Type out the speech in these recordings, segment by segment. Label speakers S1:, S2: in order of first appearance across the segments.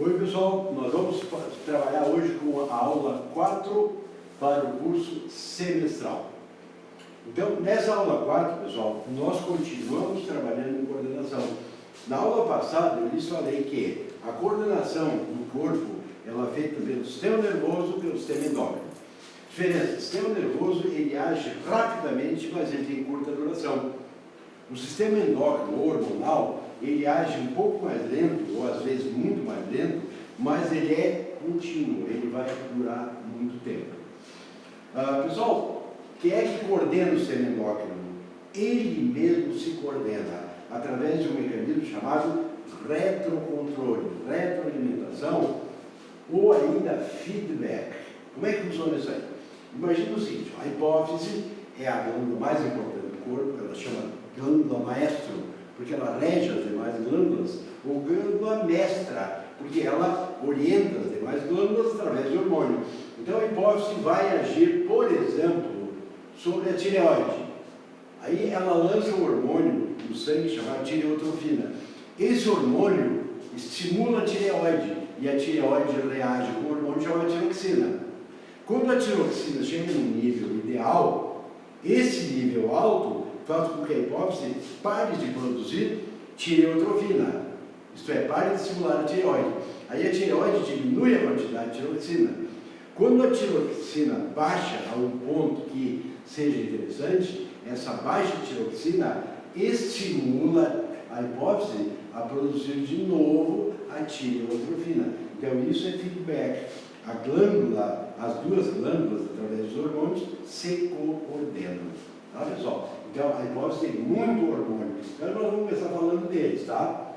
S1: Oi pessoal, nós vamos trabalhar hoje com a aula 4 para o curso semestral. Então, nessa aula 4, pessoal, nós continuamos trabalhando em coordenação. Na aula passada, eu lhes falei que a coordenação do corpo ela é feita pelo sistema nervoso e pelo sistema endócrino. Diferença, o sistema nervoso ele age rapidamente, mas ele tem curta duração. O sistema endócrino ou hormonal, ele age um pouco mais lento, ou às vezes muito mais lento, mas ele é contínuo, ele vai durar muito tempo. Pessoal, quem é que coordena o sistema endócrino? Ele mesmo se coordena através de um mecanismo chamado retrocontrole, retroalimentação ou ainda feedback. Como é que funciona isso aí? Imagina o seguinte, a hipófise é a glândula mais importante do corpo, ela chama glândula maestro, porque ela rege as demais glândulas, ou glândula mestra, porque ela orienta as demais glândulas através de hormônio. Então a hipófise vai agir, por exemplo, sobre a tireoide. Aí ela lança um hormônio no sangue chamado tireotrofina. Esse hormônio estimula a tireoide, e a tireoide reage com um hormônio chamado tiroxina. Quando a tiroxina chega num nível ideal, esse nível alto faz com que a hipófise pare de produzir tireotrofina, isto é, pare de estimular a tireoide. Aí a tireoide diminui a quantidade de tiroxina. Quando a tiroxina baixa a um ponto que seja interessante, essa baixa tiroxina estimula a hipófise a produzir de novo a tireotrofina. Então isso é feedback. A glândula, as duas glândulas, através dos hormônios, se coordenam. Tá, pessoal? Então, a hipófise tem muito hormônio. Então, nós vamos começar falando deles, tá?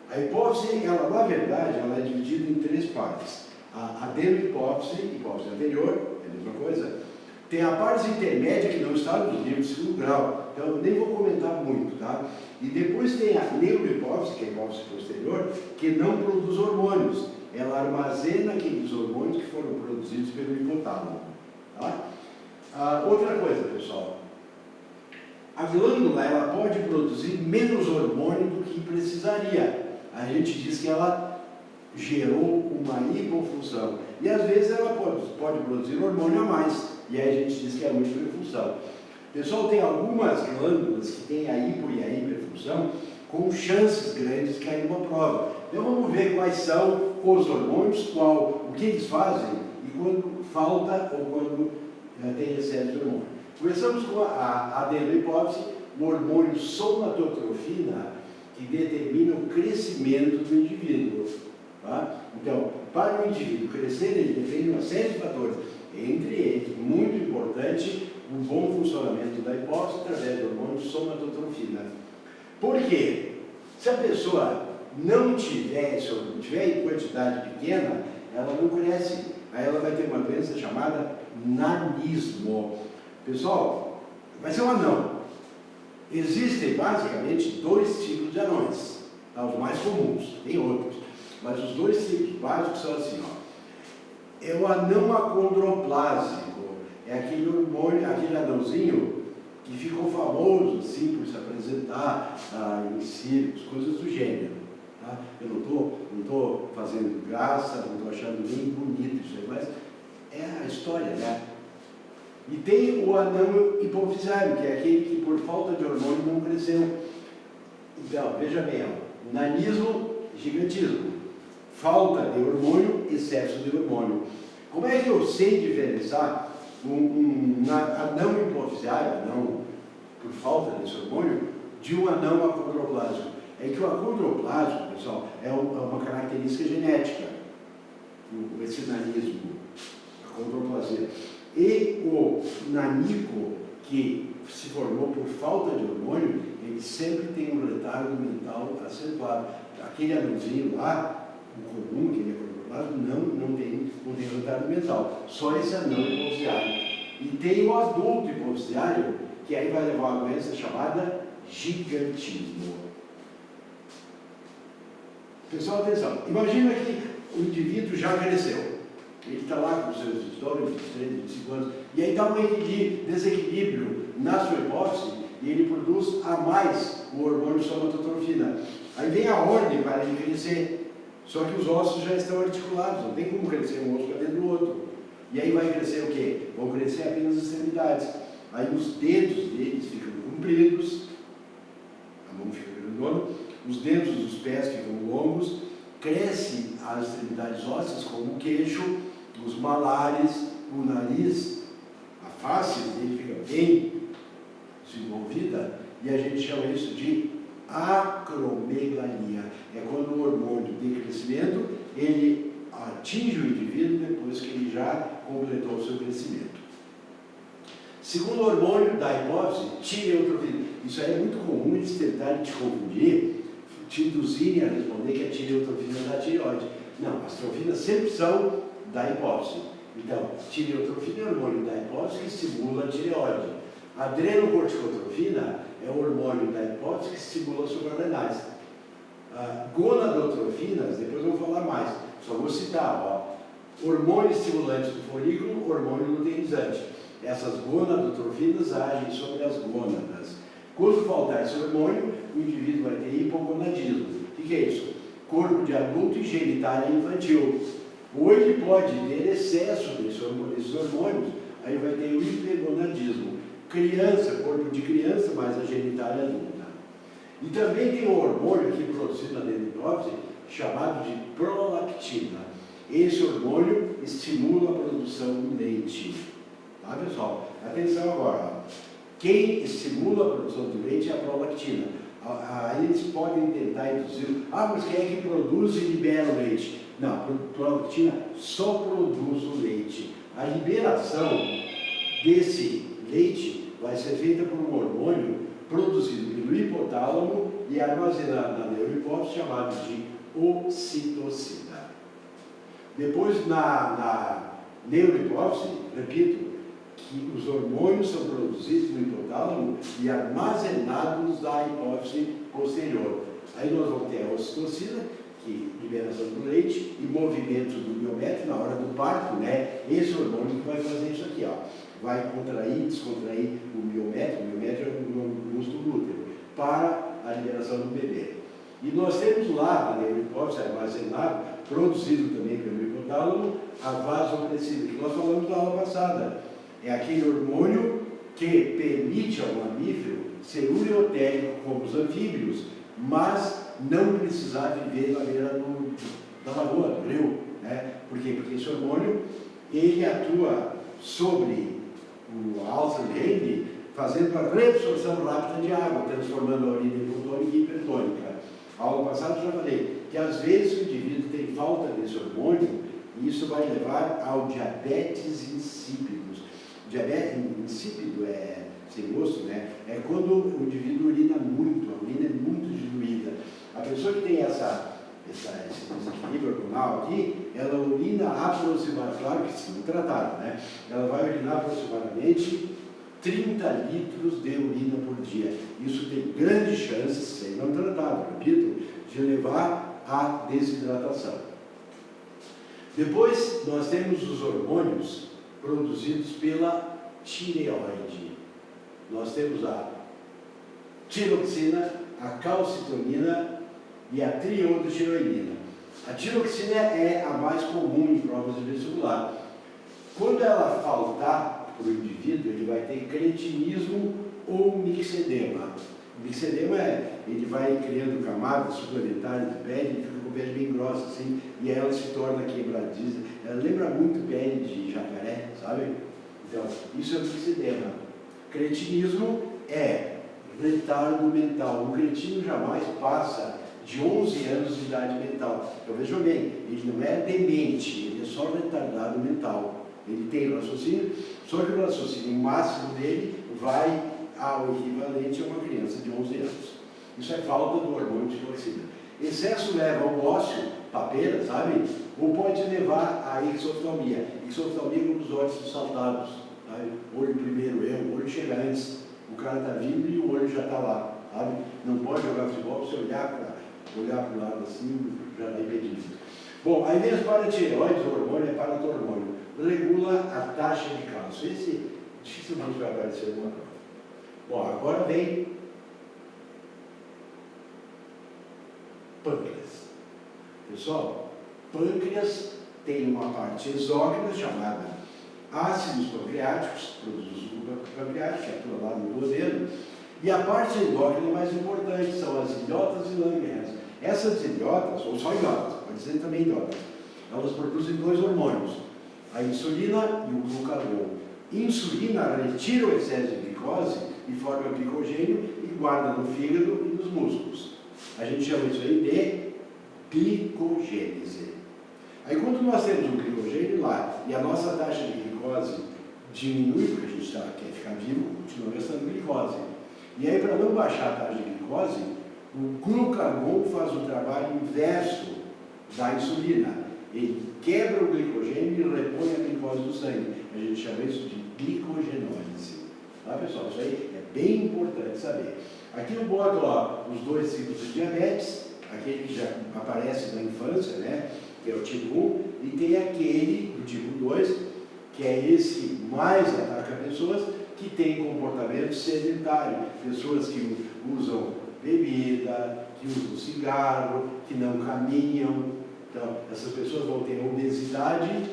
S1: A hipófise, ela, na verdade, ela é dividida em três partes. A adenohipófise, hipófise anterior, é a mesma coisa. Tem a parte intermédia, que não está nos livros de segundo grau. Então, eu nem vou comentar muito, tá? E depois tem a neurohipófise, que é a hipófise posterior, que não produz hormônios. Ela armazena aqueles hormônios que foram produzidos pelo hipotálamo. Tá? Outra coisa, pessoal. A glândula ela pode produzir menos hormônio do que precisaria. A gente diz que ela gerou uma hipofunção. E às vezes ela pode produzir hormônio a mais. E aí a gente diz que é uma hiperfunção. Pessoal, tem algumas glândulas que têm a hipo e a hiperfunção com chances grandes de cair numa prova. Então vamos ver quais são os hormônios, o que eles fazem e quando falta ou quando tem excesso de hormônio. Começamos com a adenohipófise, o hormônio somatotrofina, que determina o crescimento do indivíduo. Tá? Então, para o indivíduo crescer, ele depende de uma série de fatores. Entre eles, muito importante, o bom funcionamento da hipófise através do hormônio somatotrofina. Por quê? Se a pessoa não tiver esse hormônio, tiver em quantidade pequena, ela não cresce. Aí ela vai ter uma doença chamada nanismo. Pessoal, vai ser um anão. Existem basicamente dois tipos de anões, tá? Os mais comuns, tem outros, mas os dois tipos básicos são assim, ó. É o anão acondroplásico, é aquele hormônio, aquele anãozinho que ficou famoso assim por se apresentar em circos, coisas do gênero. Tá? Eu não estou fazendo graça, não estou achando nem bonito isso aí, mas é a história, né? E tem o anão hipofisário, que é aquele que por falta de hormônio não cresceu. Então, veja bem, ó, nanismo, gigantismo. Falta de hormônio, excesso de hormônio. Como é que eu sei diferenciar um anão hipofisário, anão por falta desse hormônio, de um anão acondroplásico? É que o acondroplásico, pessoal, é uma característica genética, esse nanismo, acondroplasia. E o nanico, que se formou por falta de hormônio, ele sempre tem um retardo mental acentuado. Aquele anãozinho lá, o comum, que ele é acondroplásico, não tem retardo mental. Só esse anão hipofisário. E tem o adulto hipofisário, que aí vai levar uma doença chamada gigantismo. Pessoal, atenção. Imagina que o indivíduo já cresceu. Ele está lá com seus 22, 23, 25 anos, e aí dá um desequilíbrio na sua hipófise e ele produz a mais o hormônio somatotrofina. Aí vem a ordem para ele crescer. Só que os ossos já estão articulados, não tem como crescer um osso para dentro do outro. E aí vai crescer o quê? Vão crescer apenas as extremidades. Aí os dedos deles ficam compridos, a mão fica grandona, os dedos dos pés ficam longos, cresce as extremidades ósseas como o queixo, os malares, o nariz, a face dele fica bem desenvolvida, e a gente chama isso de acromegalia. É quando o hormônio de crescimento, ele atinge o indivíduo depois que ele já completou o seu crescimento. Segundo hormônio da hipófise, tireotrofina. Isso aí é muito comum eles tentarem te confundir, te induzirem a responder que a tireotrofina é da tireoide. Não, as trofinas sempre são da hipófise. Então, tireotrofina é o hormônio da hipófise que estimula a tireoide. Adrenocorticotrofina é o hormônio da hipófise que estimula as suprarrenais. Gonadotrofinas, depois eu vou falar mais, só vou citar, ó, hormônio estimulante do folículo, hormônio luteinizante. Essas gonadotrofinas agem sobre as gônadas. Quando faltar esse hormônio, o indivíduo vai ter hipogonadismo. O que é isso? Corpo de adulto e genitália infantil. Ou ele pode ter excesso desses hormônios, aí vai ter o hipergonadismo. Criança, corpo de criança, mas a genitália adulta. E também tem um hormônio aqui produzido na hipófise, chamado de prolactina. Esse hormônio estimula a produção do leite. Tá, pessoal? Atenção agora. Quem estimula a produção do leite é a prolactina. Aí eles podem tentar induzir, mas quem é que produz e libera o leite? Não, a prolactina só produz o leite. A liberação desse leite vai ser feita por um hormônio produzido pelo hipotálamo e armazenado na neurohipófise, chamado de ocitocina. Depois, na neurohipófise, repito, que os hormônios são produzidos no hipotálamo e armazenados na hipófise posterior. Aí nós vamos ter a ocitocina, que liberação do leite, e movimento do miométrio na hora do parto, né? Esse hormônio que vai fazer isso aqui, ó. Vai contrair, descontrair o miométrio é o músculo do útero, para a liberação do bebê. E nós temos lá, na neurohipófise, armazenado, produzido também pelo hipotálamo, a vasopressina, que nós falamos na aula passada. É aquele hormônio que permite ao mamífero ser ureotérico como os anfíbios, mas não precisar viver na beira da lagoa, do rio. Né? Por quê? Porque esse hormônio, ele atua sobre o Alzheimer, fazendo a reabsorção rápida de água, transformando a urina hipotônica em hipertônica. A aula passada eu já falei que às vezes o indivíduo tem falta desse hormônio e isso vai levar ao diabetes insípidos. Diabetes insípido é sem gosto, né? É quando o indivíduo urina muito, a urina é muito diluída. A pessoa que tem esse desequilíbrio hormonal aqui, ela urina aproximadamente, claro que se não tratado, né? Ela vai urinar aproximadamente 30 litros de urina por dia. Isso tem grandes chances, sem não tratado, repito, de levar à desidratação. Depois, nós temos os hormônios produzidos pela tireoide. Nós temos a tiroxina, a calcitonina e a triiodotiroidina. A tiroxina é a mais comum em provas de vestibular. Quando ela faltar para o indivíduo, ele vai ter cretinismo ou mixedema. O mixedema ele vai criando camadas suplementares de pele, ele fica com a pele bem grossa assim, e ela se torna quebradiça. Ela lembra muito pele de jacaré, sabe? Então, isso é o mixedema. Cretinismo é retardo mental. O cretino jamais passa de 11 anos de idade mental. Então, vejam bem, ele não é demente, ele é só retardado mental. Ele tem raciocínio, só que o raciocínio máximo dele vai ao equivalente a uma criança de 11 anos. Isso é falta do hormônio de tiroxina. Excesso leva ao ósseo, papeira, sabe? Ou pode levar à exoftalmia. Exoftalmia é como os olhos são saltados. Sabe? Olho primeiro o olho chega antes. O cara está vindo e o olho já está lá. Sabe? Não pode jogar futebol, se olhar para o lado assim, já está impedido. Bom, aí vem as paratireoides, o hormônio é paratormônio. Regula a taxa de cálcio. Esse dificilmente vai aparecer numa prova. Bom, agora vem pâncreas. Pessoal, pâncreas tem uma parte exócrina chamada ácidos pancreáticos, produz o suco pancreático, que atua lá no duodeno, e a parte endócrina mais importante são as ilhotas e Langerhans. Essas ilhotas, ou só ilhotas, pode ser também ilhotas, elas produzem dois hormônios, a insulina e o glucagon. Insulina retira o excesso de glicose e forma glicogênio e guarda no fígado e nos músculos. A gente chama isso aí de glicogênese. Aí quando nós temos o glicogênio lá e a nossa taxa de glicose diminui, porque a gente quer ficar vivo, continua gastando glicose. E aí, para não baixar a taxa de glicose, o glucagon faz o trabalho inverso da insulina. Ele quebra o glicogênio e repõe a glicose do sangue. A gente chama isso de glicogenólise. Tá, pessoal? Isso aí é bem importante saber. Aqui eu boto os dois tipos de diabetes, aquele que já aparece na infância, né? Que é o tipo 1, e tem aquele do tipo 2, que é esse que mais ataca pessoas que têm comportamento sedentário, pessoas que usam bebida, que usam cigarro, que não caminham. Então, essas pessoas vão ter obesidade,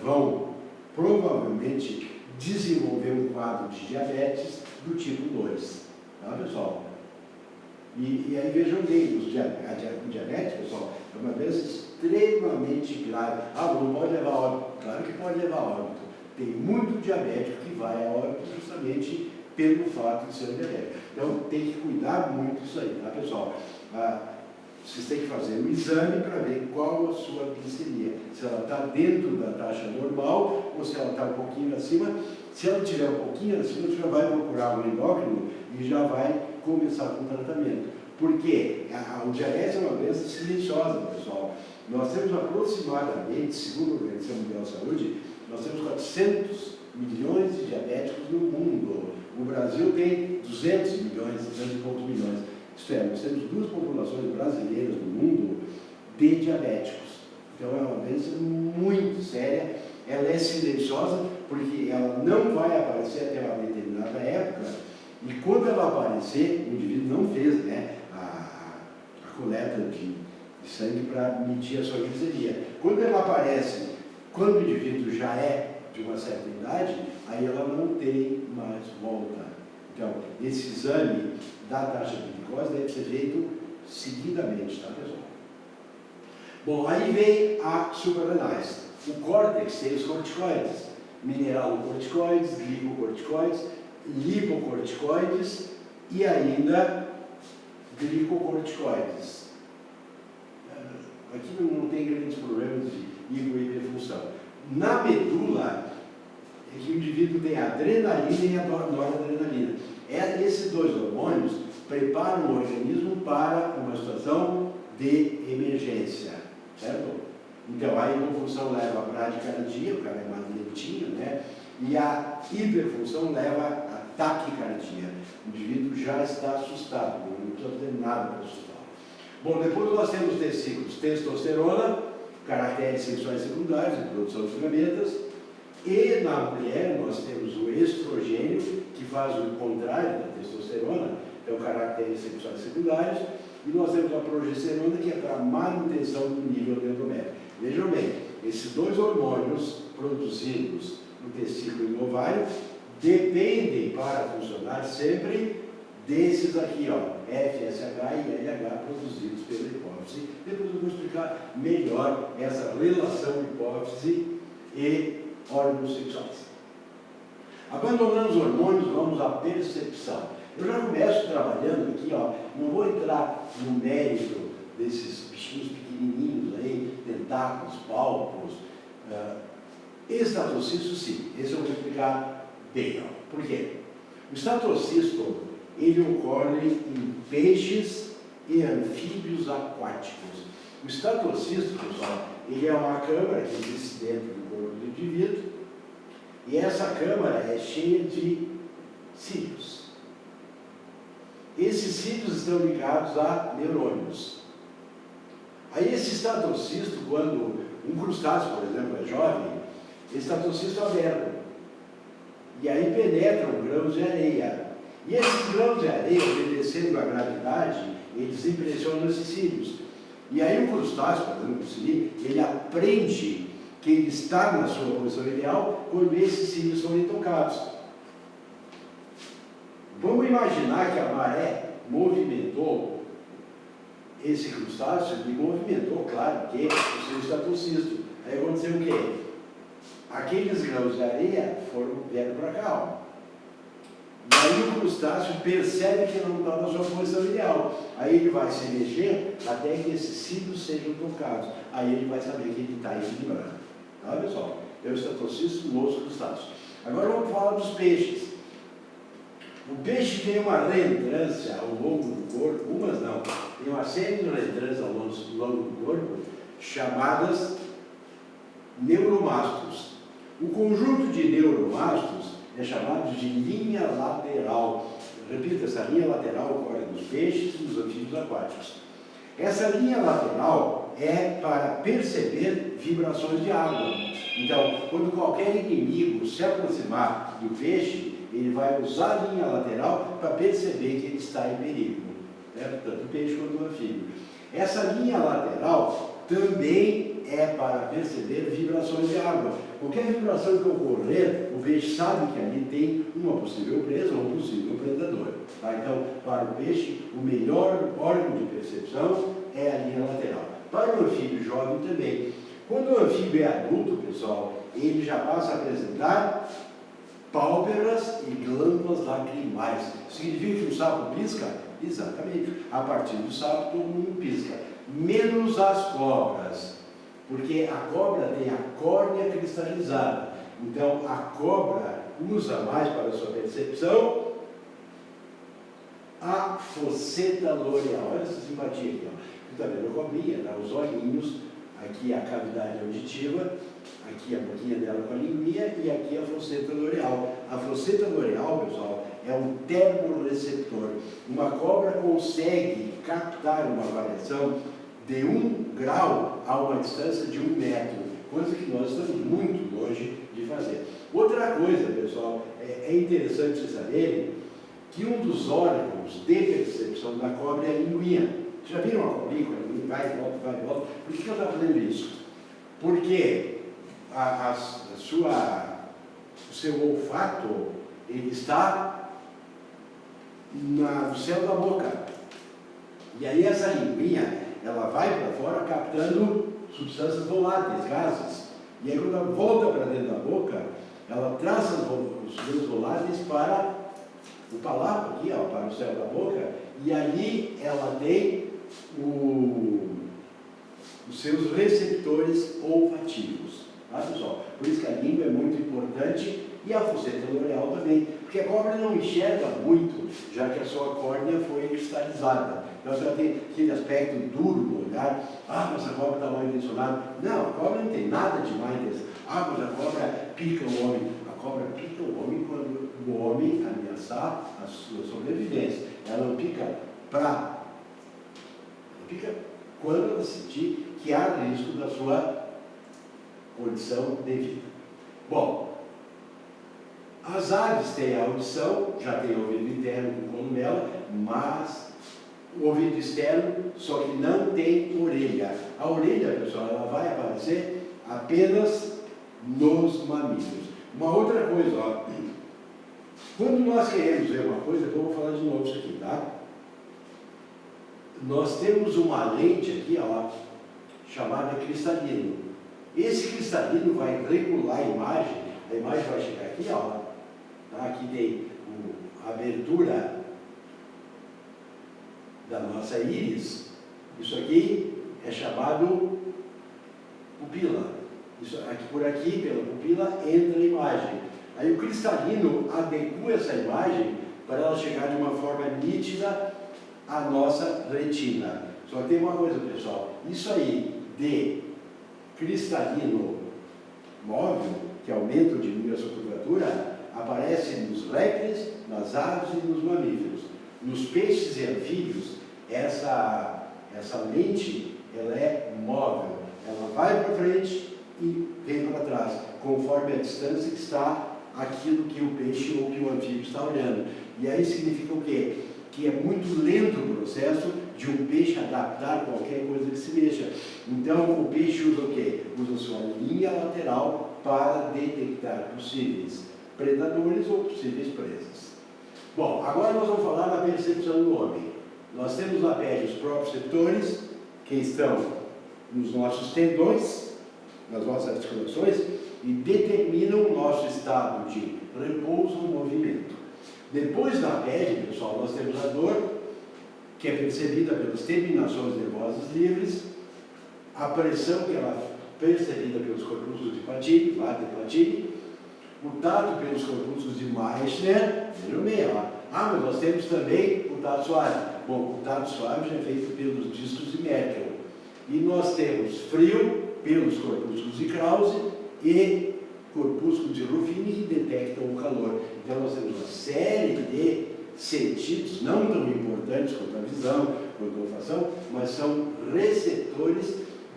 S1: vão provavelmente desenvolver um quadro de diabetes do tipo 2. Tá, pessoal? E aí vejam bem, o diabetes, pessoal, é uma doença extremamente grave. Não pode levar a óbito. Claro que pode levar a óbito. Tem muito diabético que vai a óbito justamente pelo fato de ser diabético. Então tem que cuidar muito disso aí, tá, pessoal? Vocês têm que fazer um exame para ver qual a sua glicemia. Se ela está dentro da taxa normal ou se ela está um pouquinho acima. Se ela estiver um pouquinho acima, você já vai procurar um endócrino e já vai começar com o tratamento. Porque o diabetes é uma doença silenciosa, pessoal. Nós temos aproximadamente, segundo a Organização Mundial da Saúde, nós temos 400 milhões de diabéticos no mundo. O Brasil tem 200 milhões, 200 e poucos milhões. Isto é, nós temos duas populações brasileiras no mundo de diabéticos. Então é uma doença muito séria. Ela é silenciosa porque ela não vai aparecer até uma determinada época. E quando ela aparecer, o indivíduo não fez, né, a coleta de sangue para medir a sua glicemia. Quando ela aparece, quando o indivíduo já é de uma certa idade, aí ela não tem mais volta. Então, esse exame da taxa de glicose deve ser feito seguidamente, tá, pessoal? Bom, aí vem a suprarrenais. O córtex tem os corticoides, mineralocorticoides, glicocorticoides, lipocorticoides e ainda glicocorticoides. Aqui não tem grandes problemas de hiperfunção. Na medula, é que o indivíduo tem a adrenalina e a noradrenalina. Esses dois hormônios preparam o organismo para uma situação de emergência, certo? Então, a hipofunção leva a bradicardia, o cara é mais lentinho, né? E a hiperfunção leva a taquicardia. O indivíduo já está assustado, não precisa fazer nada para assustá-lo. Bom, depois nós temos tecidos, testosterona, caracteres sexuais secundários, de produção de gametas, e na mulher nós temos o estrogênio, que faz o contrário da testosterona, então caracteres sexuais secundários, e nós temos a progesterona, que é para a manutenção do nível do endométrio. Vejam bem, esses dois hormônios produzidos no testículo e no ovário dependem para funcionar sempre desses aqui, FSH e LH produzidos pela hipófise. Depois eu vou explicar melhor essa relação hipófise e órgãos sexuais. Abandonando os hormônios, vamos à percepção. Eu já começo trabalhando aqui, não vou entrar no mérito desses bichinhos pequenininhos aí, tentáculos, pálpos. Estatocisto, sim, esse eu vou explicar bem. Por quê? O estatocisto, ele ocorre em peixes e anfíbios aquáticos. O estatocisto, pessoal, ele é uma câmara que existe dentro do corpo do indivíduo, e essa câmara é cheia de cílios. Esses cílios estão ligados a neurônios. Aí esse estatocisto, quando um crustáceo, por exemplo, é jovem, esse estatocisto é aberto. E aí penetram grãos de areia. E esses grãos de areia, obedecendo à gravidade, eles impressionam esses cílios. E aí o crustáceo, por exemplo, o siri, ele aprende que ele está na sua posição ideal quando esses cílios são intocados. Vamos imaginar que a maré movimentou esse crustáceo e movimentou, claro, que o seu estatocisto. Aí aconteceu o quê? Aqueles grãos de areia vieram para cá, ó. E aí o crustáceo percebe que não está na sua posição ideal. Aí ele vai se mexer até que esses cílios sejam tocados. Aí ele vai saber que ele está equilibrado. Tá, pessoal? Eu estatocisto nos crustáceos. Agora vamos falar dos peixes. O peixe tem uma reentrância ao longo do corpo, umas não, tem uma série de reentrâncias ao longo do corpo, chamadas neuromastos. O conjunto de neuromastos é chamado de linha lateral. Repito, essa linha lateral ocorre nos peixes e nos anfíbios aquáticos. Essa linha lateral é para perceber vibrações de água. Então, quando qualquer inimigo se aproximar do peixe, ele vai usar a linha lateral para perceber que ele está em perigo, né? Tanto o peixe quanto o anfíbio. Essa linha lateral também é para perceber vibrações de água. Qualquer vibração que ocorrer, o peixe sabe que ali tem uma possível presa ou um possível predador. Tá? Então, para o peixe, o melhor órgão de percepção é a linha lateral. Para o anfíbio jovem também. Quando o anfíbio é adulto, pessoal, ele já passa a apresentar pálpebras e glândulas lacrimais. Significa que o sapo pisca? Exatamente. A partir do sapo, todo mundo pisca. Menos as cobras. Porque a cobra tem a córnea cristalizada. Então, a cobra usa mais para a sua percepção a fosseta loreal. Olha essa simpatia aqui. Você está vendo a cobrinha, tá? Os olhinhos, aqui a cavidade auditiva, aqui a boquinha dela com a linguinha e aqui a fosseta loreal. A fosseta loreal, pessoal, é um termorreceptor. Uma cobra consegue captar uma variação de 1 grau a uma distância de 1 metro, coisa que nós estamos muito longe de fazer. Outra coisa, pessoal, é interessante vocês saberem que um dos órgãos de percepção da cobra é a linguinha. Já viram uma cobrinha com a linguinha? Vai e volta, vai e volta. Por que eu estou fazendo isso? Porque o seu olfato ele está no céu da boca. E aí essa linguinha ela vai para fora captando substâncias voláteis, gases. E aí quando ela volta para dentro da boca, ela traz os substâncias voláteis para o palato aqui, ó, para o céu da boca, e ali ela tem os seus receptores olfativos. Tá, pessoal? Por isso que a língua é muito importante e a fosseta loreal também, porque a cobra não enxerga muito, já que a sua córnea foi cristalizada. Então ela tem aquele aspecto duro no olhar. Ah, mas a cobra está mal intencionada. Não, a cobra não tem nada de má intenção. Ah, mas a cobra pica o homem. A cobra pica o homem quando o homem ameaçar a sua sobrevivência. Ela não pica ela pica quando ela sentir que há risco da sua condição de vida. Bom, as aves têm a audição, já tem o ouvido interno com columela, mas o ouvido externo, só que não tem orelha. A orelha, pessoal, ela vai aparecer apenas nos mamíferos. Uma outra coisa, ó, quando nós queremos ver uma coisa, eu vou falar de novo isso aqui, tá? Nós temos uma lente aqui, ó, chamada cristalino. Esse cristalino vai regular a imagem vai chegar aqui, ó, tá? Aqui tem a abertura da nossa íris. Isso aqui é chamado pupila. Isso aqui, por aqui, pela pupila, entra a imagem. Aí o cristalino adequa essa imagem para ela chegar de uma forma nítida à nossa retina. Só tem uma coisa, pessoal, isso aí de cristalino móvel, que aumenta ou diminui a sua curvatura, aparece nos répteis, nas aves e nos mamíferos. Nos peixes e anfíbios, essa lente ela é móvel. Ela vai para frente e vem para trás, conforme a distância que está aquilo que o peixe ou que o anfíbio está olhando. E aí significa o quê? Que é muito lento o processo de um peixe adaptar a qualquer coisa que se mexa. Então, o peixe usa o quê? Usa sua linha lateral para detectar possíveis predadores ou possíveis presas. Bom, agora nós vamos falar da percepção do homem. Nós temos na pele os proprioceptores, que estão nos nossos tendões, nas nossas articulações, e determinam o nosso estado de repouso ou movimento. Depois da pele, pessoal, nós temos a dor, que é percebida pelas terminações nervosas livres, a pressão, que ela é percebida pelos corpúsculos de Pacini, Vater e Pacini, o tato pelos corpúsculos de Meissner, vejam bem, mas nós temos também o tato suave. Bom, o tato suave já é feito pelos discos de Merkel. E nós temos frio pelos corpúsculos de Krause e corpúsculos de Ruffini que detectam o calor. Então nós temos uma série de sentidos, não tão importantes quanto a visão, quanto a olfação, mas são receptores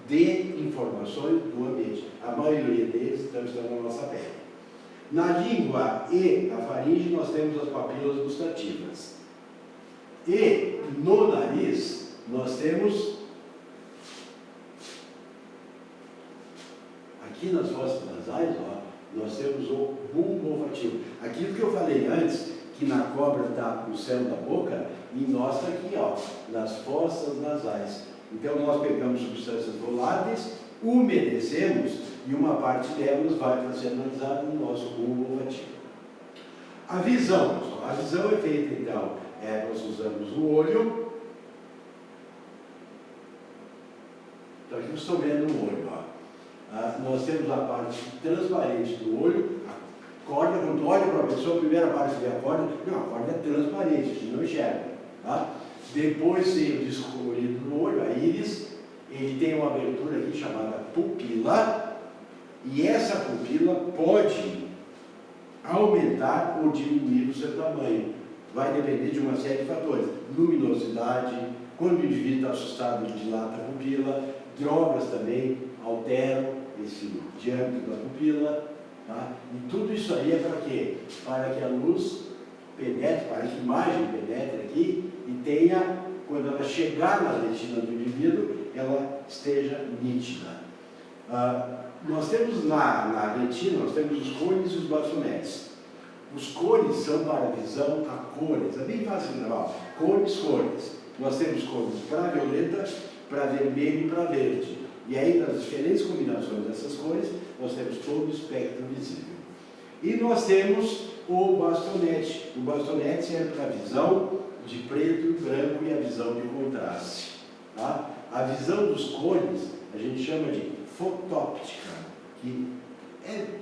S1: de informações do ambiente. A maioria deles estão na nossa pele. Na língua e na faringe nós temos as papilas gustativas. E no nariz nós temos, aqui nas fossas nasais, nós temos o bulbo olfativo. Aquilo que eu falei antes, que na cobra está no céu da boca, e nós está aqui, nas fossas nasais. Então nós pegamos substâncias voláteis, umedecemos e uma parte delas vai para ser analisada no nosso bulbo olfativo. A visão, pessoal. A visão é feita então, nós usamos o olho. Então aqui vocês estão vendo o olho, nós temos a parte transparente do olho, a córnea, quando olha para a pessoa, a primeira parte que vê a córnea, não, a córnea é transparente, a gente não enxerga. Depois tem o disco colorido no olho, a íris, ele tem uma abertura aqui chamada pupila, e essa pupila pode aumentar ou diminuir o seu tamanho. Vai depender de uma série de fatores. Luminosidade, quando o indivíduo está assustado, ele dilata a pupila, drogas também alteram esse diâmetro da pupila. E tudo isso aí é para quê? Para que a luz penetre, para que a imagem penetre aqui e tenha, quando ela chegar na retina do indivíduo, ela esteja nítida. Nós temos na retina, nós temos os cones e os bastonetes. Os cones são para a visão a cores, é bem fácil de gravar. Cones, cores. Nós temos cones para violeta, para vermelho e para verde. E aí, nas diferentes combinações dessas cores, nós temos todo o espectro visível. E nós temos o bastonete. O bastonete serve para a visão de preto e branco e a visão de contraste. A visão dos cones a gente chama de fotóptica, que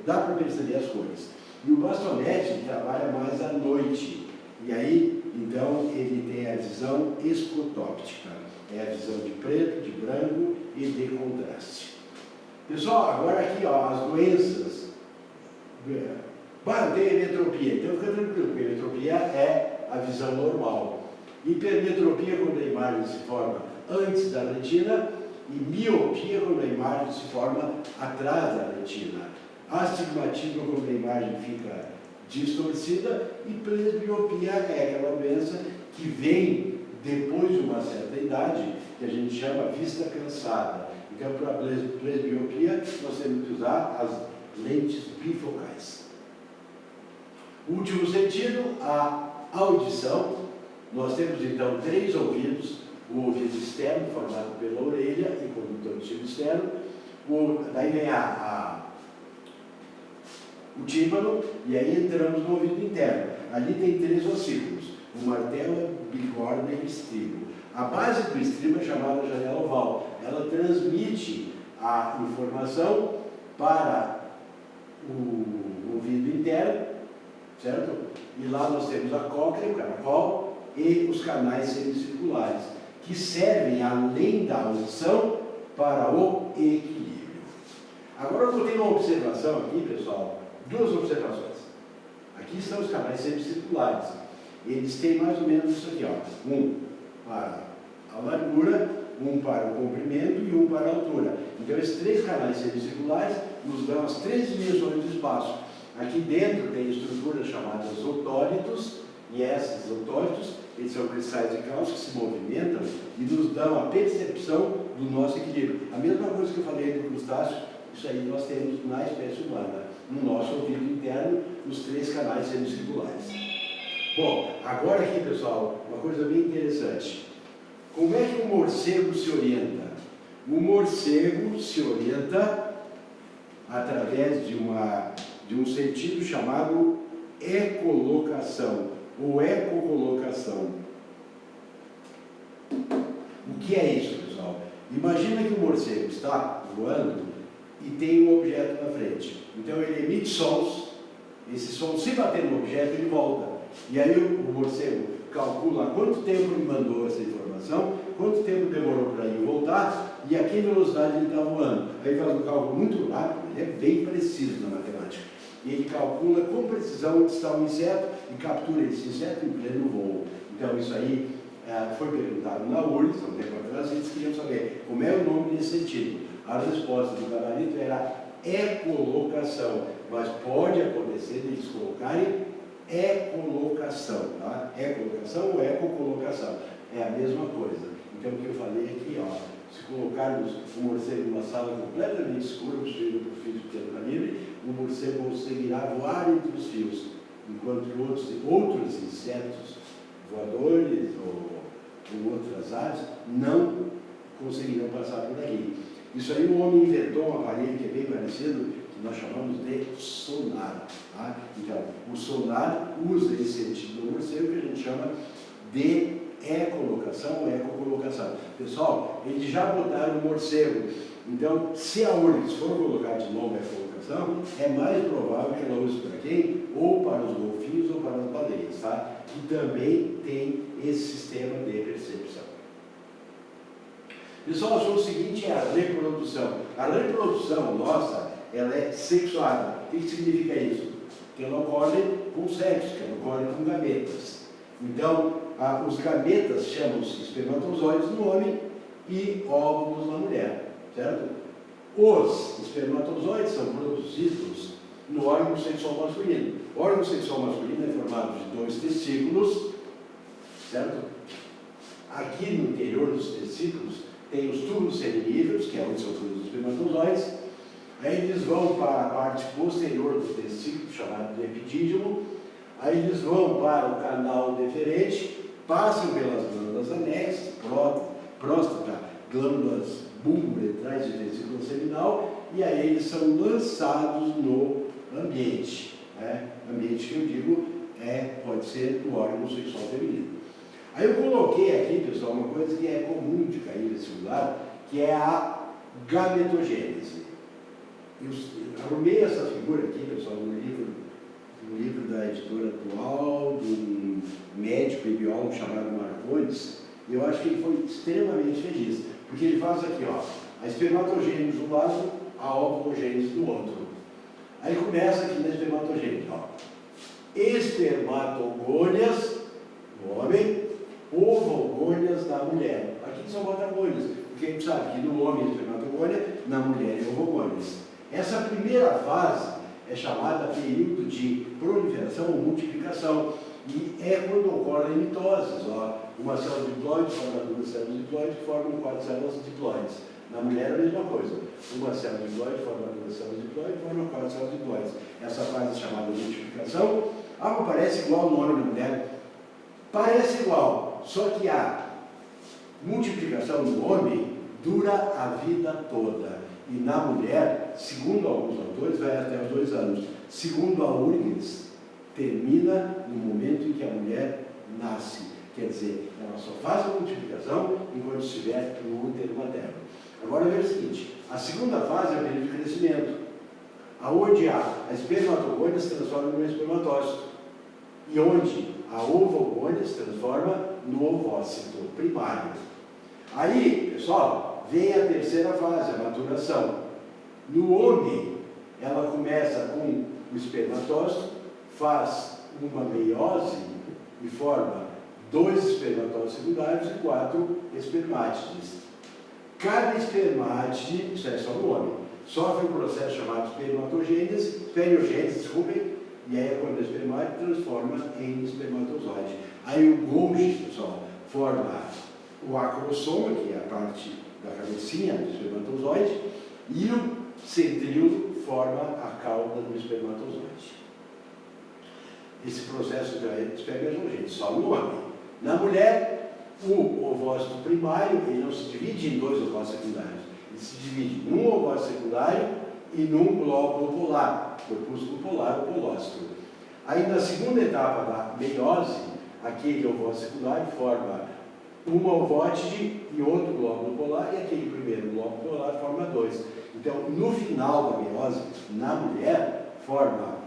S1: dá para perceber as cores. E o bastonete trabalha mais à noite. E aí, então, ele tem a visão escotóptica. É a visão de preto, de branco e de contraste. Pessoal, agora aqui, as doenças. Tem hipermetropia, então fica tranquilo, porque hipermetropia é a visão normal. Hipermetropia, quando a imagem se forma antes da retina, e miopia, quando a imagem se forma atrás da retina. Astigmatismo, quando a imagem fica distorcida, e presbiopia é aquela doença que vem depois de uma certa idade, que a gente chama vista cansada. Então, para a presbiopia, nós temos que usar as lentes bifocais. Último sentido, a audição. Nós temos, então, 3 ouvidos. O ouvido externo, formado pela orelha e condutor auditivo externo. Daí vem o tímpano, e aí entramos no ouvido interno. Ali tem 3 ossículos. O martelo, a bigorna e o estribo. A base do estribo é chamada janela oval. Ela transmite a informação para o ouvido interno, certo? E lá nós temos a cóclea, o caracol, e os canais semicirculares, que servem, além da audição, para o equilíbrio. Agora eu botei uma observação aqui, pessoal, 2 observações. Aqui estão os canais semicirculares. Eles têm mais ou menos isso aqui, um para a largura, um para o comprimento e um para a altura. Então esses 3 canais semicirculares nos dão as 3 dimensões do espaço. Aqui dentro tem estruturas chamadas otólitos, E esses autólitos, eles são cristais de cálcio que se movimentam e nos dão a percepção do nosso equilíbrio. A mesma coisa que eu falei do crustáceo, isso aí nós temos na espécie humana, no nosso ouvido interno, nos 3 canais semicirculares. Bom, agora aqui, pessoal, uma coisa bem interessante. Como é que o morcego se orienta? O morcego se orienta através de um sentido chamado ecolocação, ou ecocolocação. O que é isso, pessoal? Imagina que o morcego está voando e tem um objeto na frente. Então ele emite sons, esse som se bater no objeto ele volta. E aí o morcego calcula quanto tempo ele mandou essa informação, quanto tempo demorou para ir voltar e a que velocidade ele está voando. Aí faz um cálculo muito rápido, ele é bem preciso na matemática. E ele calcula com precisão onde está o inseto e captura esse inseto em pleno voo. Então isso aí foi perguntado na URSS, há um tempo atrás, e eles queriam saber como é o nome nesse sentido. A resposta do gabarito era ecolocação, mas pode acontecer de eles colocarem ecolocação, tá? Ecolocação ou ecocolocação, é a mesma coisa. Então o que eu falei aqui, ó, se colocarmos um morcego numa sala completamente escura, obstruída por fios de pequeno calibre, o morcego conseguirá voar entre os fios, enquanto que outros insetos voadores ou outras aves não conseguirão passar por ali. Isso aí o homem inventou um aparelho que é bem parecido, que nós chamamos de sonar. Tá? Então, o sonar usa esse sentido do morcego que a gente chama de ecolocação ou ecocolocação. Pessoal, eles já botaram o morcego. Então, se a URGS for colocar de novo a ecolocação, é mais provável que ela use para quem? Ou para os golfinhos ou para as baleias, tá? Que também tem esse sistema de percepção. Pessoal, o seguinte é a reprodução. A reprodução nossa, ela é sexuada. O que significa isso? Que ela ocorre com sexo, que ela ocorre com gametas. Então, os gametas chamam-se espermatozoides no homem e óvulos na mulher, certo? Os espermatozoides são produzidos no órgão sexual masculino. O órgão sexual masculino é formado de 2 testículos, certo? Aqui no interior dos testículos tem os túbulos seminíferos, que é onde são todos os espermatozoides. Aí eles vão para a parte posterior do testículo, chamado de epidídimo. Aí eles vão para o canal deferente, passam pelas glândulas anexas, próstata, glândulas bulbo-uretrais e vesícula seminal, e aí eles são lançados no ambiente. Né? Ambiente que eu digo pode ser no órgão sexual feminino. Aí eu coloquei aqui, pessoal, uma coisa que é comum de cair nesse lugar, que é a gametogênese. Eu arrumei essa figura aqui, pessoal, no livro da editora atual, de um médico e biólogo chamado Marcondes, e eu acho que ele foi extremamente feliz, porque ele faz aqui, ó, a espermatogênese do lado, a ovulogênese do outro. Aí começa aqui na espermatogênese, ó, espermatogônias no homem, ovogônias na mulher. Aqui são botagônias, porque a gente sabe que no homem é espermatogônia, na mulher é ovogônias. Essa primeira fase é chamada período de proliferação ou multiplicação, e é quando ocorrem mitoses. Ó. Uma célula diploide forma 2 células diploides que formam 4 células diploides. Na mulher é a mesma coisa. Uma célula diploide forma 2 células diploides e forma 4 células diploides. Essa fase é chamada multiplicação. Ah, parece igual no homem e na mulher. Parece igual, só que a multiplicação no homem dura a vida toda. E na mulher, segundo alguns autores, vai até os 2 anos. Segundo a URGS, termina no momento em que a mulher nasce. Quer dizer, ela só faz a multiplicação enquanto estiver no útero materno. Agora veja o seguinte, a segunda fase é o período de crescimento, aonde a espermatogônia se transforma no espermatócito, e onde a ovogônia se transforma no ovócito primário. Aí, pessoal, vem a terceira fase, a maturação. No homem, ela começa com o espermatócito, faz uma meiose e forma 2 espermatócitos secundários e 4 espermátides. Cada espermátide, isso é só no homem, sofre um processo chamado espermatogênese, periogênese, desculpem, e aí quando o espermático transforma em espermatozoide. Aí o Golgi, pessoal, forma o acrossoma, que é a parte da cabecinha do espermatozoide, e o centríolo forma a cauda do espermatozoide. Esse processo de espermatozoide só no homem. Na mulher, o ovócito primário ele não se divide em dois ovócitos secundários. Ele se divide num ovócito secundário e num glóbulo polar, corpúsculo polar ou polócito. Aí na segunda etapa da meiose, aquele ovócito secundário forma uma ovótide e outro glóbulo polar, e aquele primeiro glóbulo polar forma dois. Então, no final da meiose, na mulher, forma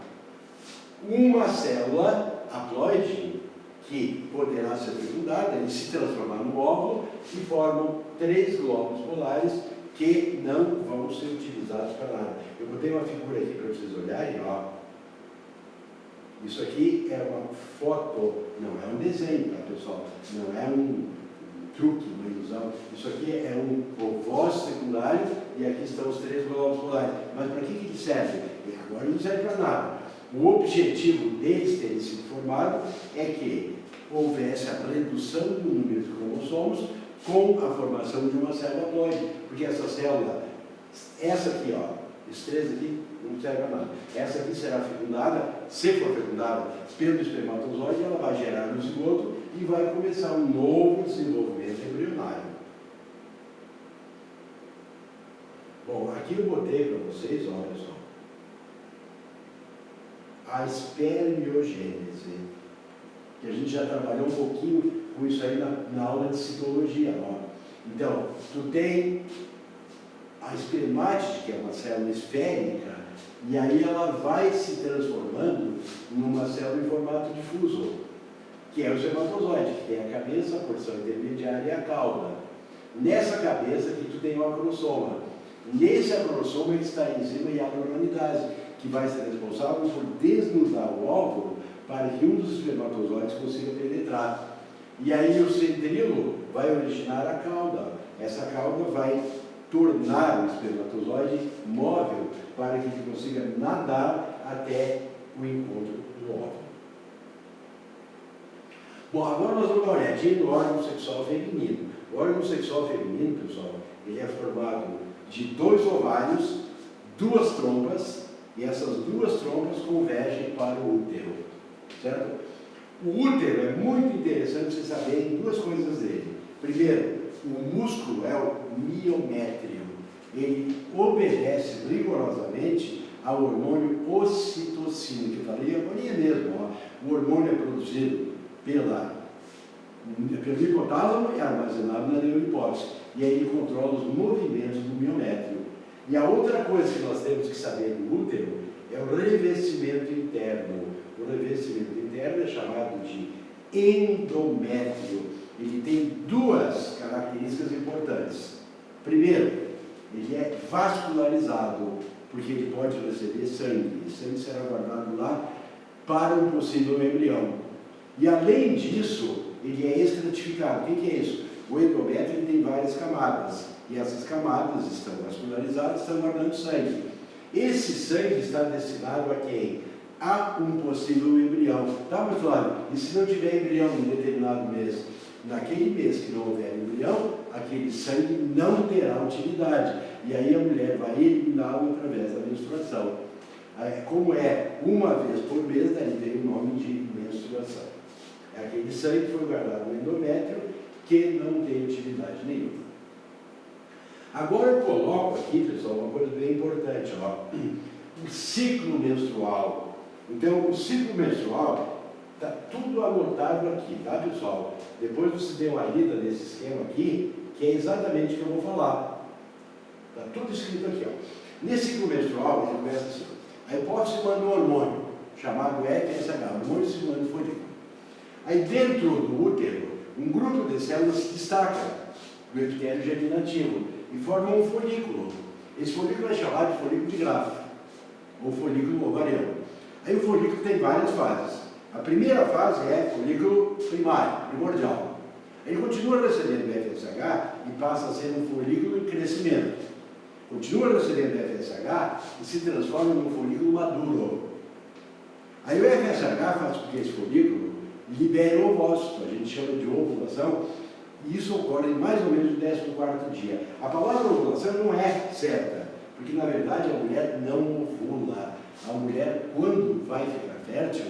S1: uma célula haploide que poderá ser fecundada e se transformar no óvulo, e formam 3 glóbulos polares que não vão ser utilizados para nada. Eu botei uma figura aqui para vocês olharem, ó. Isso aqui é uma foto, não é um desenho, tá, pessoal? Não é um truque, uma ilusão. Isso aqui é um ovócito secundário e aqui estão os 3 glóbulos polares. Mas para que ele serve? E agora não serve para nada. O objetivo deles terem sido formados é que houvesse a redução do número de cromossomos com a formação de uma célula haploide. Porque essa célula, essa aqui, ó, esses 3 aqui, não serve para nada. Essa aqui será fecundada, se for fecundada pelo espermatozoide, ela vai gerar um zigoto e vai começar um novo desenvolvimento embrionário. Bom, aqui eu botei para vocês, olha só, a espermiogênese, que a gente já trabalhou um pouquinho com isso aí na aula de citologia. Ó. Então, tu tem a espermátide, que é uma célula esférica, e aí ela vai se transformando numa célula em formato difuso, que é o espermatozoide, que tem a cabeça, a porção intermediária e a cauda. Nessa cabeça que tu tem o acrossoma. Nesse acrossoma está a enzima hialuronidase, que vai ser responsável por desnudar o óvulo para que um dos espermatozoides consiga penetrar. E aí o centríolo vai originar a cauda. Essa cauda vai tornar o espermatozoide móvel para que ele consiga nadar até o encontro do óvulo. Bom, agora nós vamos dar uma olhadinha no órgão sexual feminino. O órgão sexual feminino, pessoal, ele é formado de 2 ovários, 2 trompas, e essas 2 trompas convergem para o útero, certo? O útero é muito interessante vocês saberem 2 coisas dele. Primeiro, o músculo é o miométrio. Ele obedece rigorosamente ao hormônio ocitocina, que eu falei agora mesmo. Ó. O hormônio é produzido pelo hipotálamo e armazenado na neurohipófise. E aí ele controla os movimentos do miométrio. E a outra coisa que nós temos que saber do útero é o revestimento interno. O revestimento interno é chamado de endométrio. Ele tem 2 características importantes. Primeiro, ele é vascularizado, porque ele pode receber sangue. E sangue será guardado lá para um possível embrião. E além disso, ele é estratificado. O que é isso? O endométrio ele tem várias camadas. E essas camadas estão vascularizadas, estão guardando sangue. Esse sangue está destinado a quem? A um possível embrião. Tá, mas Flávio, e se não tiver embrião em determinado mês? Naquele mês que não houver embrião, aquele sangue não terá utilidade. E aí a mulher vai eliminá-lo através da menstruação. Como é uma vez por mês, daí vem o nome de menstruação. É aquele sangue que foi guardado no endométrio que não tem utilidade nenhuma. Agora eu coloco aqui, pessoal, uma coisa bem importante, ó, o ciclo menstrual. Então, o ciclo menstrual está tudo anotado aqui, tá, pessoal? Depois você dê uma lida nesse esquema aqui, que é exatamente o que eu vou falar. Está tudo escrito aqui, ó. Nesse ciclo menstrual, ele começa assim: a hipófise manda um hormônio, chamado FSH, hormônio estimulante folículo. Aí dentro do útero, um grupo de células se destaca do epitélio germinativo e forma um folículo. Esse folículo é chamado de folículo de Graf, ou folículo ovariano. Aí o folículo tem várias fases. A primeira fase é folículo primário, primordial. Ele continua recebendo FSH e passa a ser um folículo em crescimento. Continua recebendo FSH e se transforma num folículo maduro. Aí o FSH faz com que esse folículo libere o ovócito, a gente chama de ovulação, e isso ocorre mais ou menos no 14º dia. A palavra ovulação não é certa, porque na verdade a mulher não ovula. A mulher, quando vai ficar fértil,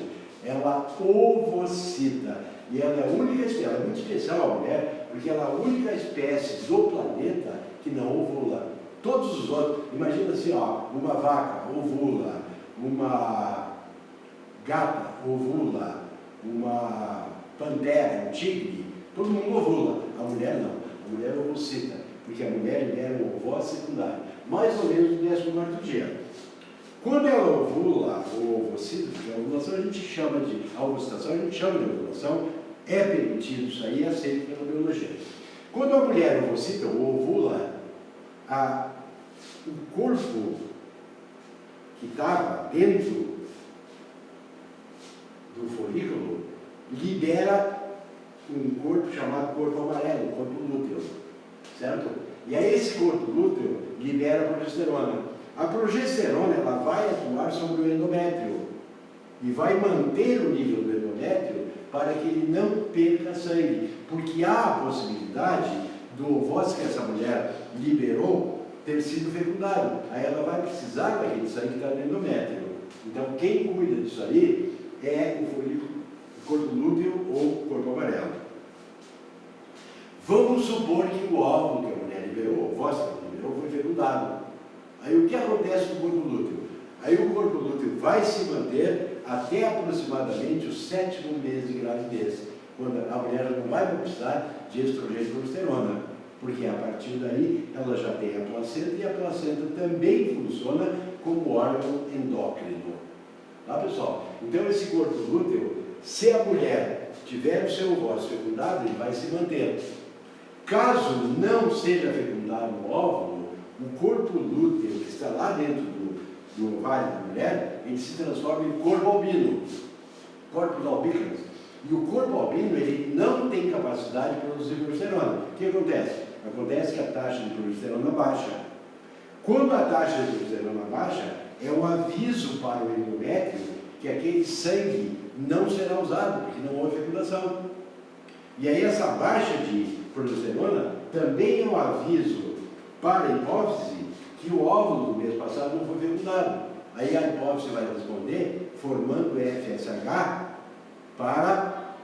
S1: ela ovocita. E ela é a única espécie, ela é muito especial a mulher, porque ela é a única espécie do planeta que não ovula. Todos os outros, imagina assim, ó, uma vaca ovula, uma gata ovula, uma pantera, um tigre, todo mundo ovula. A mulher não, a mulher ovocita, porque a mulher libera um ovócito secundário, mais ou menos no 14º dia. Quando ela ovula ou ovocita, porque a ovulação a gente chama de, a ovocitação a gente chama de ovulação, é permitido isso aí, é aceito pela biologia. Quando a mulher ovocita ou ovula, o corpo que estava dentro do folículo libera um corpo chamado corpo amarelo, corpo lúteo, certo? E aí esse corpo lúteo libera a progesterona. A progesterona ela vai atuar sobre o endométrio e vai manter o nível do endométrio para que ele não perca sangue, porque há a possibilidade do ovócito que essa mulher liberou ter sido fecundado. Aí ela vai precisar daquele sangue que está no endométrio. Então quem cuida disso aí é o folículo, o corpo lúteo ou o corpo amarelo. Vamos supor que o óvulo que a mulher liberou, o ovócito que ela liberou, foi fecundado. Aí o que acontece com o corpo lúteo? Aí o corpo lúteo vai se manter até aproximadamente o 7º mês de gravidez, quando a mulher não vai precisar de estrogênio e progesterona, porque a partir daí ela já tem a placenta e a placenta também funciona como órgão endócrino. Tá, pessoal? Então esse corpo lúteo, se a mulher tiver o seu ovócito fecundado, ele vai se manter. Caso não seja fecundado o óvulo, o corpo lúteo que está lá dentro do ovário da mulher, ele se transforma em corpo albino, corpos albícanos. E o corpo albino, ele não tem capacidade de produzir progesterona. O que acontece? Acontece que a taxa de progesterona baixa. Quando a taxa de progesterona baixa, é um aviso para o endométrio que aquele sangue não será usado, porque não houve fecundação. E aí essa baixa de progesterona também é um aviso para a hipófise que o óvulo do mês passado não foi fecundado. Aí a hipófise vai responder formando FSH para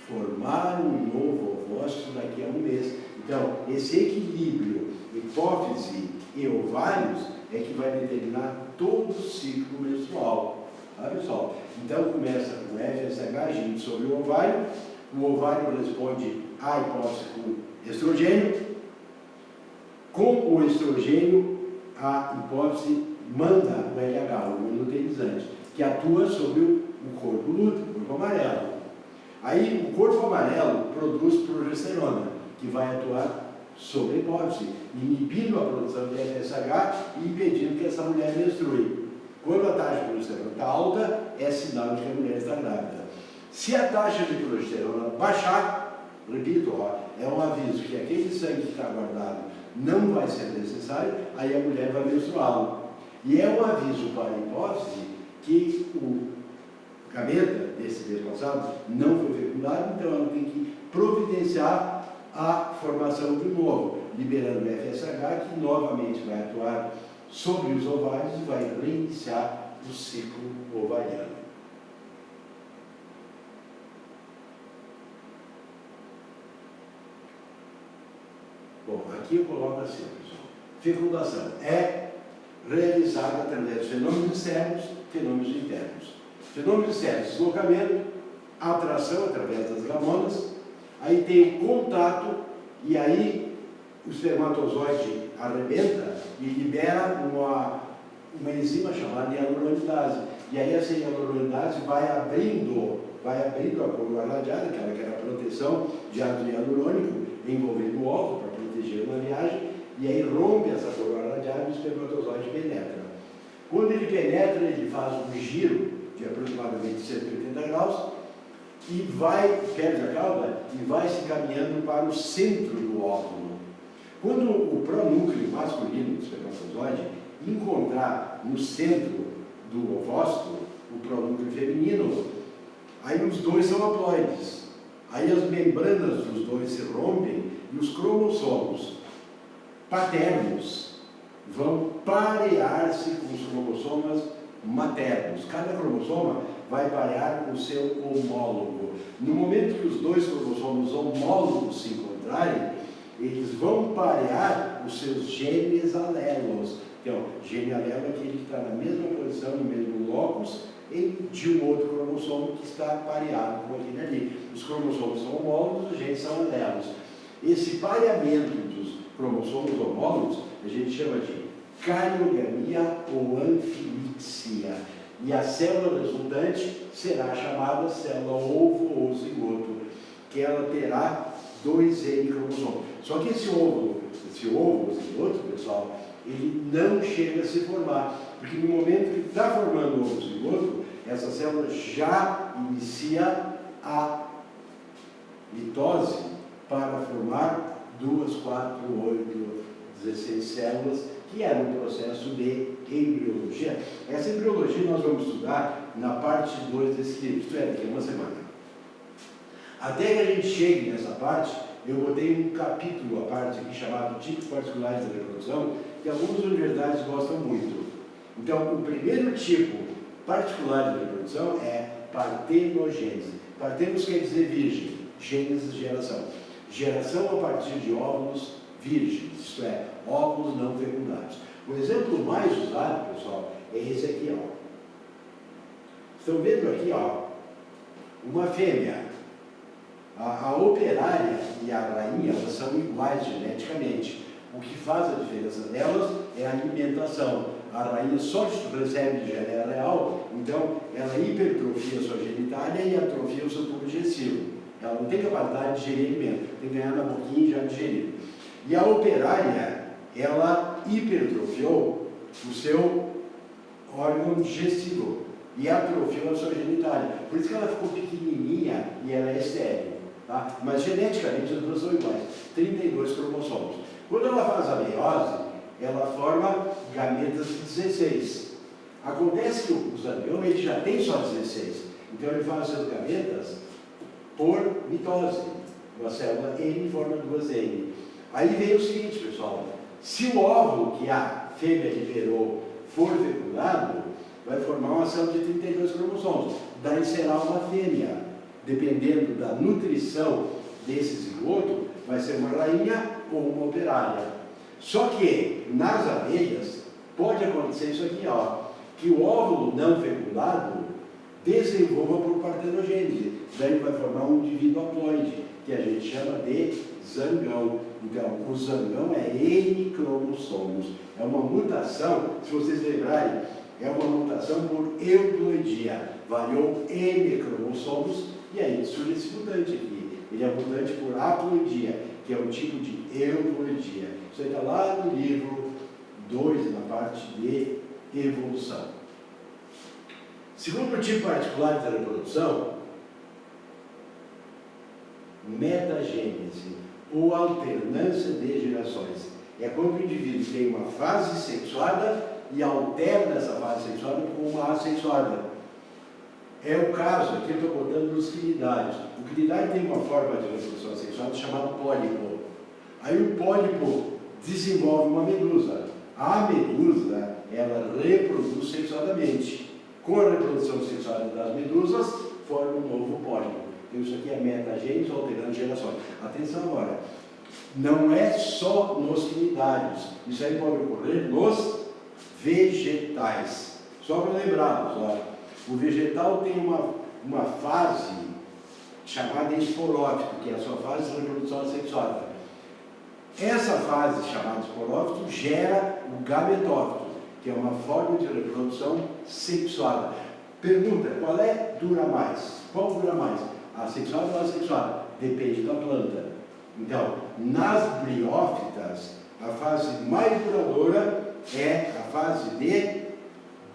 S1: formar um novo ovócito daqui a um mês. Então, esse equilíbrio hipófise e ovários é que vai determinar todo o ciclo menstrual. Tá, pessoal? Então, começa com FSH agindo sobre o ovário responde à hipófise com estrogênio. Com o estrogênio, a hipófise manda o LH, o hormônio luteinizante, que atua sobre o corpo lúteo, o corpo amarelo. Aí o corpo amarelo produz progesterona, que vai atuar sobre a hipófise, inibindo a produção de FSH e impedindo que essa mulher menstrue. Quando a taxa de progesterona está alta, é sinal de que a mulher está grávida. Se a taxa de progesterona baixar, repito, é um aviso que aquele sangue que está guardado não vai ser necessário, aí a mulher vai menstruá-lo. E é um aviso para a hipófise que o gameta desse mês passado não foi fecundado, então ela tem que providenciar a formação de novo, liberando o FSH, que novamente vai atuar sobre os ovários e vai reiniciar o ciclo ovariano. Bom, aqui eu coloco assim, pessoal. Fecundação é realizada através de fenômenos externos, fenômenos internos. Fenômenos externos, deslocamento, atração através das gamonas, aí tem o contato, e aí o espermatozoide arrebenta e libera uma enzima chamada hialuronidase. E aí essa hialuronidase vai abrindo a coroa radiada, que era a proteção de ácido hialurônico envolvendo o óvulo para proteger na viagem, e aí rompe essa coroa radiada e o espermatozoide penetra. Quando ele penetra, ele faz um giro de aproximadamente 180 graus e perde a cauda e vai se caminhando para o centro do óvulo. Quando o pronúcleo masculino do espermatozoide encontrar no centro do ovócito, o pronúcleo feminino, aí os dois são haploides. Aí as membranas dos dois se rompem e os cromossomos paternos vão parear-se com os cromossomas maternos. Cada cromossoma vai parear com o seu homólogo. No momento que os dois cromossomos homólogos se encontrarem, eles vão parear os seus genes alelos. Então, gene alelo é aquele que está na mesma posição, no mesmo locus, de um outro cromossomo que está pareado com aquele ali. Os cromossomos são homólogos, os genes são alelos. Esse pareamento dos cromossomos homólogos a gente chama de cariogamia ou anfilíxia. E a célula resultante será chamada célula ovo ou zigoto, que ela terá 2N cromossomos. Só que esse ovo ou zigoto, pessoal, ele não chega a se formar, porque no momento que está formando o ovo zigoto, essa célula já inicia a mitose para formar 2, 4, 8, 16 células, que é um processo de embriologia. Essa embriologia nós vamos estudar na parte 2 desse livro, isto é, daqui a uma semana. Até que a gente chegue nessa parte, eu botei um capítulo à parte aqui chamado Tipos Particulares da Reprodução, que algumas universidades gostam muito. Então, o primeiro tipo particular de reprodução é partenogênese. Partenos quer dizer virgem, gênese, geração. Geração a partir de óvulos virgens, isto é, óvulos não fecundados. O exemplo mais usado, pessoal, é esse aqui, ó. Estão vendo aqui, ó, uma fêmea. A operária e a rainha, elas são iguais geneticamente. O que faz a diferença delas é a alimentação. A rainha só recebe de gene real, então ela hipertrofia a sua genitália e atrofia o seu tubo digestivo. Ela não tem capacidade de digerir alimento, tem que ganhar na boquinha e já digerir. E a operária, ela hipertrofiou o seu órgão digestivo e atrofiou a sua genitália. Por isso que ela ficou pequenininha e ela é estéril. Tá? Mas geneticamente as duas são iguais, 32 cromossomos. Quando ela faz a meiose, ela forma gametas de 16. Acontece que o zangão ele já tem só 16, então ele faz seus gametas por mitose. Uma célula N forma 2N. Aí vem o seguinte, pessoal, se o óvulo que a fêmea liberou for fecundado, vai formar uma célula de 32 cromossomos. Daí será uma fêmea. Dependendo da nutrição desse zigoto, vai ser uma rainha ou uma operária. Só que, nas abelhas, pode acontecer isso aqui, ó, que o óvulo não fecundado desenvolva por partenogênese. Daí vai formar um indivíduo haploide, que a gente chama de zangão. Então, o zangão é N cromossomos. É uma mutação, se vocês lembrarem, é uma mutação por euploidia. Variou N cromossomos e aí surge esse mutante aqui. Ele é mutante por haploidia, que é um tipo de euploidia. Isso aí está lá no livro 2, na parte de evolução. Segundo tipo particular da reprodução, metagênese, ou alternância de gerações. É quando o indivíduo tem uma fase sexuada e alterna essa fase sexuada com uma assexuada. É o caso, aqui eu estou botando os quinidários. O quinidário tem uma forma de reprodução assexuada chamada pólipo. Aí o pólipo desenvolve uma medusa. A medusa, ela reproduz sexuadamente. Com a reprodução sexuada das medusas, forma um novo pólipo. Então isso aqui é metagênese alterando gerações. Atenção agora, não é só nos quinidários. Isso aí pode ocorrer nos vegetais. Só para lembrarmos, ó. O vegetal tem uma fase chamada esporófito, que é a sua fase de reprodução assexuada. Essa fase chamada esporófito gera o gametófito, que é uma forma de reprodução sexuada. Pergunta, qual dura mais? Qual dura mais? A sexuada ou a assexuada? Depende da planta. Então, nas briófitas, a fase mais duradoura é a fase de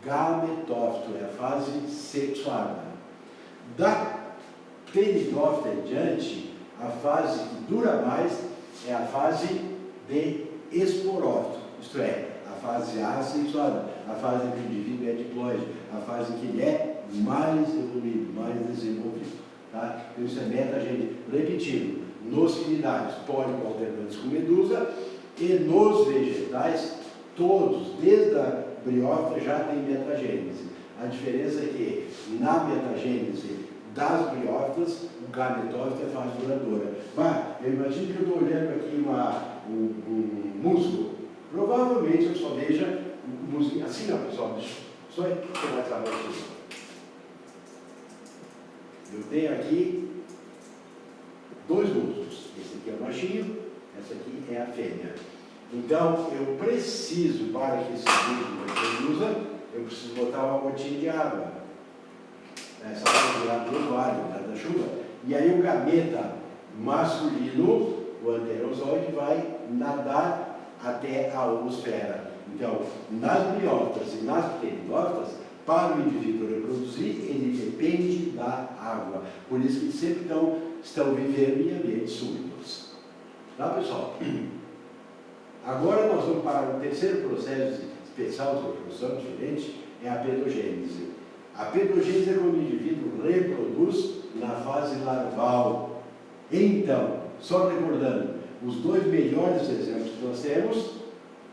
S1: gametófito, é a fase sexuada. Da pteridófita em diante, a fase que dura mais é a fase de esporófito, isto é, a fase assexuada, a fase em que o indivíduo é diploide, a fase em que ele é mais evoluído, mais desenvolvido. Tá? Então isso é metagênese. Repetindo, nos quinidários policoalternantes com medusa e nos vegetais, todos, desde a briófita, já tem metagênese. A diferença é que na metagênese das briófitas, o gametófito é fase duradoura. Mas eu imagino que eu estou olhando aqui um musgo. Provavelmente eu só veja um musgo assim, ó, pessoal. Só é que mais abaixo. Eu tenho aqui dois musgos. Esse aqui é o machinho, essa aqui é a fêmea. Então, eu preciso, para que esse musgo usa, eu preciso botar uma gotinha de água. Essa água de água do vale, da chuva. E aí o gameta masculino, o anterozoide, vai nadar até a homosfera. Então, nas briófitas e nas pteridófitas, para o indivíduo reproduzir, ele depende da água. Por isso que sempre estão vivendo em ambientes úmidos. Tá, pessoal? Agora nós vamos para o terceiro processo especial de reprodução diferente, é a pedogênese. A pedogênese é quando o indivíduo reproduz na fase larval. Então, só recordando, os dois melhores exemplos que nós temos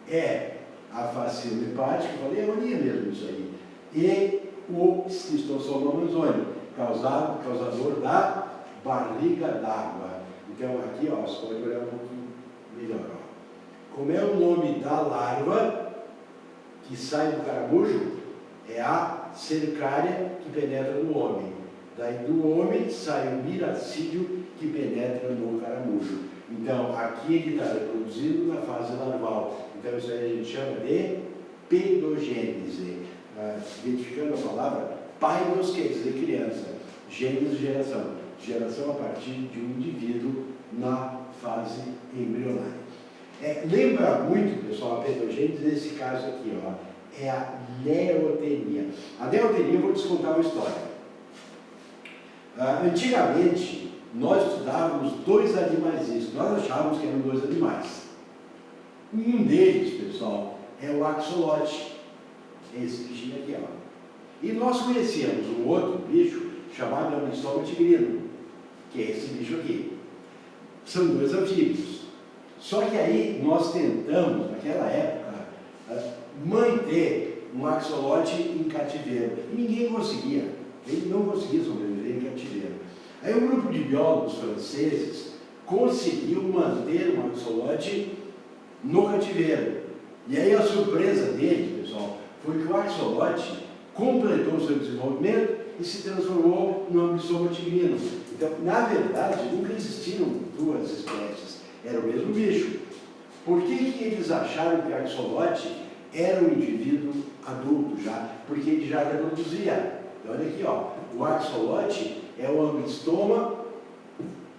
S1: é a facila hepática, eu falei, é mania mesmo isso aí, e o esquistossoma amazônico, causador da barriga d'água. Então, aqui, ó, você pode olhar um pouquinho melhor. Ó. Como é o nome da larva que sai do caramujo? É a cercária que penetra no homem. Daí do homem sai o miracídio que penetra no caramujo. Então, aqui ele está reproduzindo na fase larval. Então, isso aí a gente chama de pedogênese. Identificando a palavra, paidos quer dizer criança, gênese, geração. Geração a partir de um indivíduo na fase embrionária. Lembra muito, pessoal, a pedogênese nesse caso aqui, ó, é a neotenia. A neotenia, eu vou te contar uma história. Antigamente, nós estudávamos dois animais, nós achávamos que eram dois animais. Um deles, pessoal, é o axolote, esse bichinho aqui, ó. E nós conhecíamos um outro bicho chamado Amblystoma tigrino, que é esse bicho aqui. São dois anfíbios. Só que aí nós tentamos, naquela época, manter um axolote em cativeiro. E ninguém conseguia. Ele não conseguia sobreviver em cativeiro. Aí um grupo de biólogos franceses conseguiu manter um axolote no cativeiro. E aí a surpresa dele, pessoal, foi que o axolote completou o seu desenvolvimento e se transformou no Amblystoma tigrino. Então, na verdade, nunca existiram duas espécies, era o mesmo bicho. Por que eles acharam que o axolote era um indivíduo adulto já? Porque ele já reproduzia. Então, olha aqui, ó, o axolote é o Amblystoma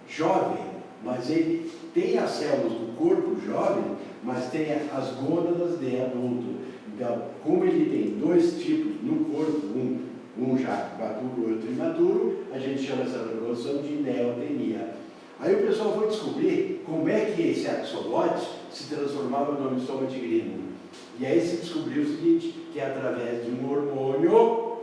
S1: jovem, mas ele tem as células do corpo jovem, mas tem as gônadas de adulto. Então, como ele tem dois tipos no corpo, um já maturo e outro imaturo, a gente chama essa reprodução de neotenia. Aí o pessoal foi descobrir como é que esse axolote se transformava no Amblystoma tigrino. E aí se descobriu o seguinte, que é através de um hormônio,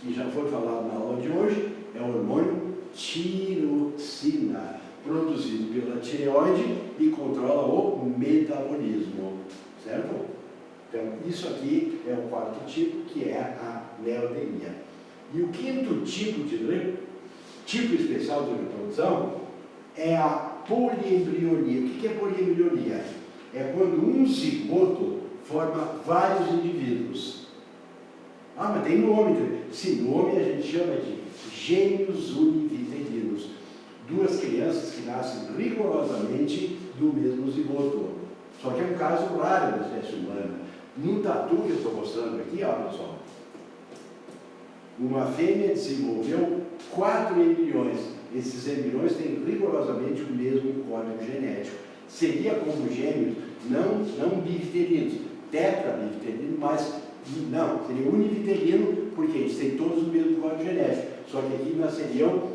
S1: que já foi falado na aula de hoje, é o hormônio tirosina, produzido pela tireoide e controla o metabolismo, certo? Então, isso aqui é o quarto tipo, que é a neotenia. E o quinto tipo especial de reprodução é a poliembrionia. O que é poliembrionia? É quando um zigoto forma vários indivíduos. Ah, mas tem nome. Sim, nome a gente chama de gêmeos univitelinos. Duas crianças que nascem rigorosamente do mesmo zigoto. Só que é um caso raro da espécie humana. No tatu que eu estou mostrando aqui, ó, pessoal, uma fêmea desenvolveu 4 embriões. Esses embriões têm rigorosamente o mesmo código genético. Seria como gêmeos, não bivitelinos, tetrabivitelino, mas não, seria univitelino, porque eles têm todos o mesmo código genético. Só que aqui nasceriam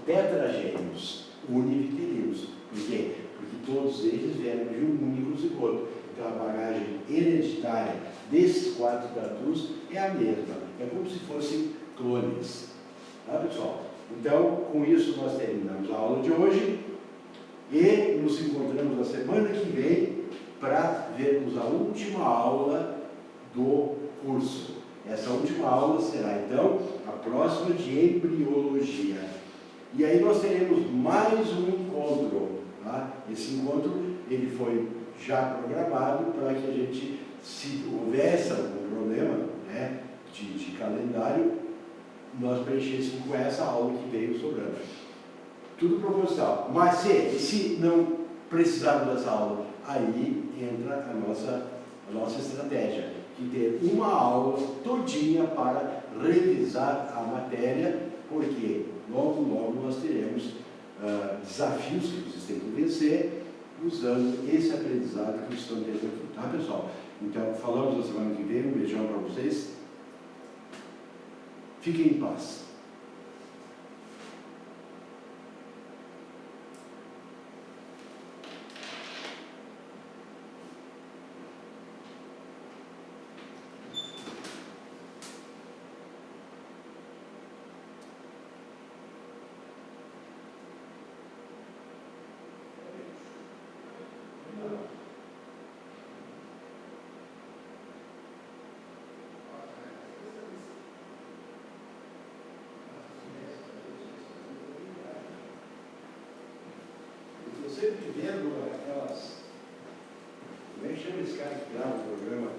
S1: tetragêmeos, univitelinos. Por quê? Porque todos eles vieram de um único zigoto. então a bagagem hereditária desses 4 tatus é a mesma. É como se fossem clones. Tá, pessoal? Então, com isso nós terminamos a aula de hoje e nos encontramos na semana que vem para vermos a última aula do curso. Essa última aula será, então, a próxima de embriologia. E aí nós teremos mais um encontro. Tá? Esse encontro ele foi já programado para que a gente, se houvesse algum problema, né, de calendário, nós preenchêssemos com essa aula que veio sobrando. Tudo proposital. Mas se não precisarmos dessa aula, aí entra a nossa estratégia, de ter uma aula todinha para revisar a matéria, porque logo nós teremos desafios que vocês têm que vencer, usando esse aprendizado que estão tendo aqui, tá, pessoal? Então, falamos na semana que vem, um beijão para vocês. Fiquem em paz. Sempre vendo aquelas. Como é que chama esse cara que grava o programa?